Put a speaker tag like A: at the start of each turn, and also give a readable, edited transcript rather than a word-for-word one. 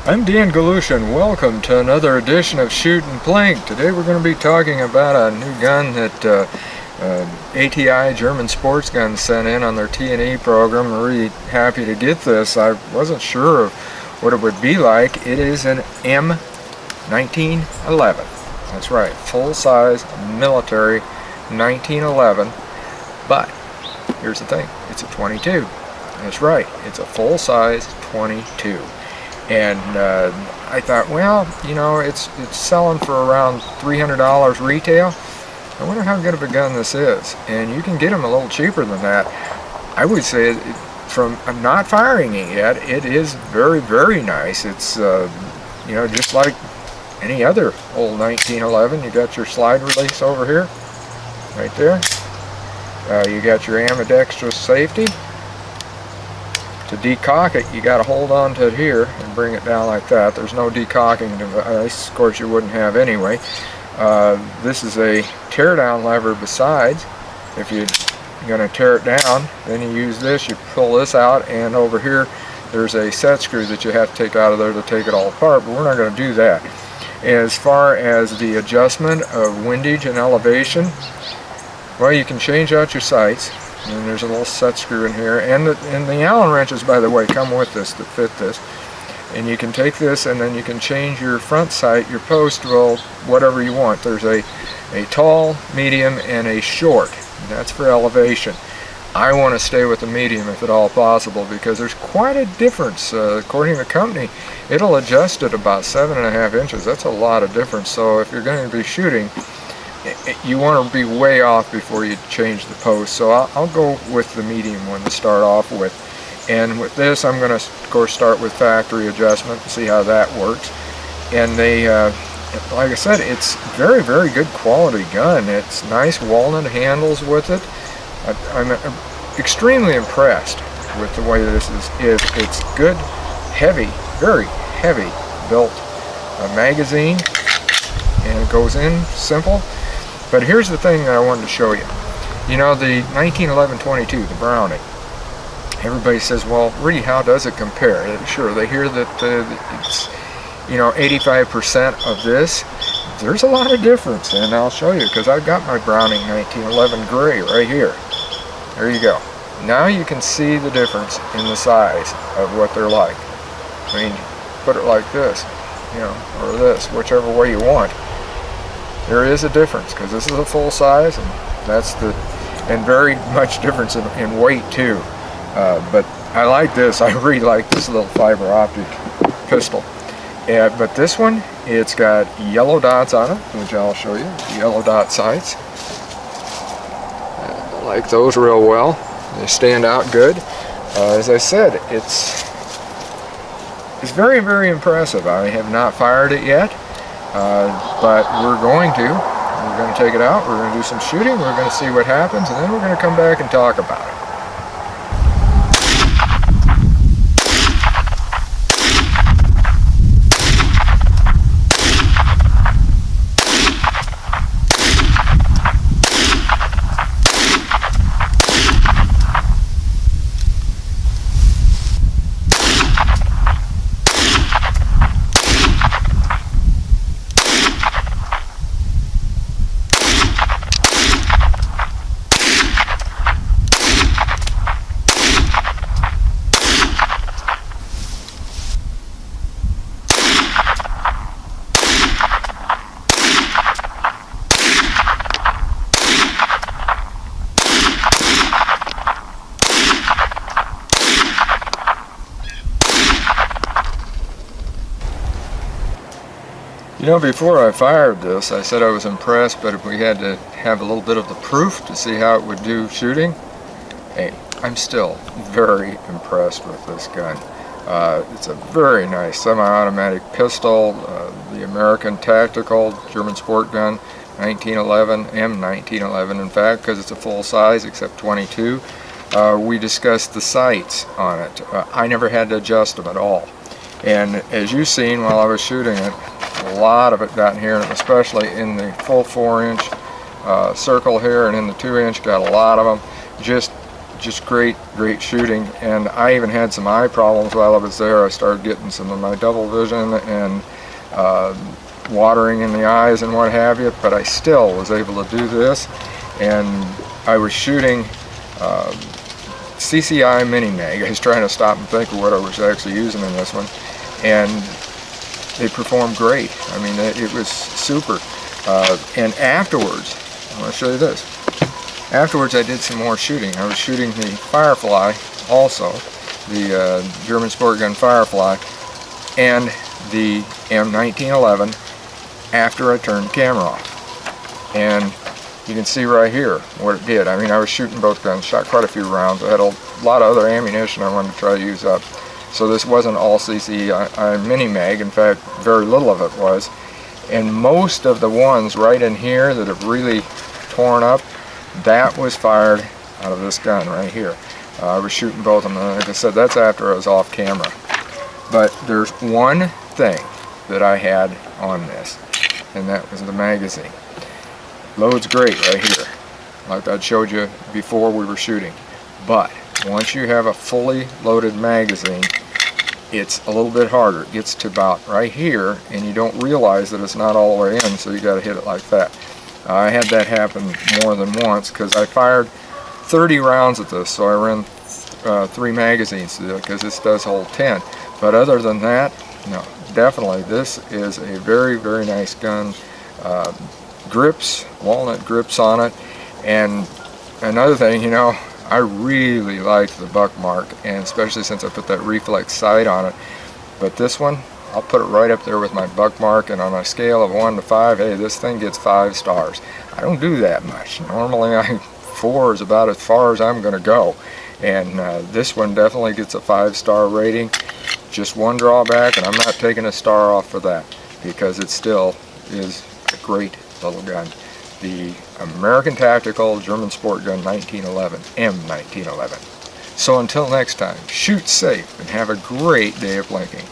A: I'm Dan Galusha and welcome to another edition of Shootin' Plink. Today we're going to be talking about a new gun that ATI, German sports gun, sent in on their T&E program. I'm really happy to get this. I wasn't sure of what it would be like. It is an M1911. That's right, full-size military 1911. But here's the thing, it's a 22. That's right, it's a full-size 22. And I thought, well, you know, it's selling for around $300 retail. I wonder how good of a gun this is. And you can get them a little cheaper than that. I would say, I'm not firing it yet, it is very, very nice. It's, you know, just like any other old 1911. You got your slide release over here, right there. You got your ambidextrous safety. To decock it, you got to hold on to it here and bring it down like that. There's no decocking device, of course you wouldn't have anyway. This is a tear down lever besides. If you're going to tear it down, then you use this, you pull this out, and over here there's a set screw that you have to take out of there to take it all apart, but we're not going to do that. As far as the adjustment of windage and elevation, well, you can change out your sights. And there's a little set screw in here, and the Allen wrenches, by the way, come with this to fit this. And you can take this and then you can change your front sight, your post, well, whatever you want. There's a tall, medium, and a short. And that's for elevation. I want to stay with the medium if at all possible, because there's quite a difference. According to the company, it'll adjust at about 7.5 inches. That's a lot of difference. So if you're going to be shooting, you want to be way off before you change the post. So I'll go with the medium one to start off with. And with this, I'm going to, of course, start with factory adjustment and see how that works. And they, like I said, it's very, very good quality gun. It's nice walnut handles with it. I'm extremely impressed with the way this is. It's good, heavy, very heavy built magazine, and it goes in simple. But here's the thing that I wanted to show you. You know, the 1911-22, the Browning, everybody says, well, really, how does it compare? Sure, they hear that it's, you know, 85% of this. There's a lot of difference, and I'll show you, because I've got my Browning 1911 gray right here. There you go. Now you can see the difference in the size of what they're like. I mean, put it like this, you know, or this, whichever way you want. There is a difference, because this is a full size, and that's and very much difference in weight too. But I like this. I really like this little fiber optic pistol. But this one, it's got yellow dots on it, which I'll show you. Yellow dot sights. I like those real well. They stand out good. As I said, it's very, very impressive. I have not fired it yet. But we're going to take it out, we're going to do some shooting, we're going to see what happens, and then we're going to come back and talk about it. You know, before I fired this, I said I was impressed, but if we had to have a little bit of the proof to see how it would do shooting, hey, I'm still very impressed with this gun. It's a very nice semi-automatic pistol, the American tactical German sport gun, 1911, M1911 in fact, because it's a full size except 22. We discussed the sights on it. I never had to adjust them at all. And as you've seen while I was shooting it, a lot of it down here, and especially in the full 4-inch circle here and in the 2-inch, got a lot of them. Just just great shooting. And I even had some eye problems while I was there. I started getting some of my double vision and watering in the eyes and what have you, but I still was able to do this. And I was shooting CCI Mini Mag. I was trying to stop and think of what I was actually using in this one, and they performed great. I mean, it was super. And afterwards, I want to show you this. Afterwards, I did some more shooting. I was shooting the Firefly, also the German sport gun Firefly, and the M1911 after I turned the camera off. And you can see right here what it did. I mean, I was shooting both guns, shot quite a few rounds. I had a lot of other ammunition I wanted to try to use up. So this wasn't all CCI Mini Mag. In fact, very little of it was. And most of the ones right in here that have really torn up, that was fired out of this gun right here. I was shooting both of them. Like I said, that's after I was off camera. But there's one thing that I had on this, and that was the magazine. Loads great right here, like I showed you before we were shooting. But once you have a fully loaded magazine, it's a little bit harder. It gets to about right here, and you don't realize that it's not all the way in, so you got to hit it like that. I had that happen more than once because I fired 30 rounds at this, so I ran 3 magazines to it because this does hold 10. But other than that, no, definitely this is a very, very nice gun. Grips, walnut grips on it. And another thing, you know, I really like the buck mark, and especially since I put that reflex sight on it. But this one, I'll put it right up there with my buck mark, and on a scale of 1 to 5, hey, this thing gets 5 stars. I don't do that much. Normally 4 is about as far as I'm going to go. And this one definitely gets a 5-star rating. Just one drawback, and I'm not taking a star off for that, because it still is a great little gun. The American Tactical German Sport Gun 1911, M1911. So until next time, shoot safe and have a great day of blinking.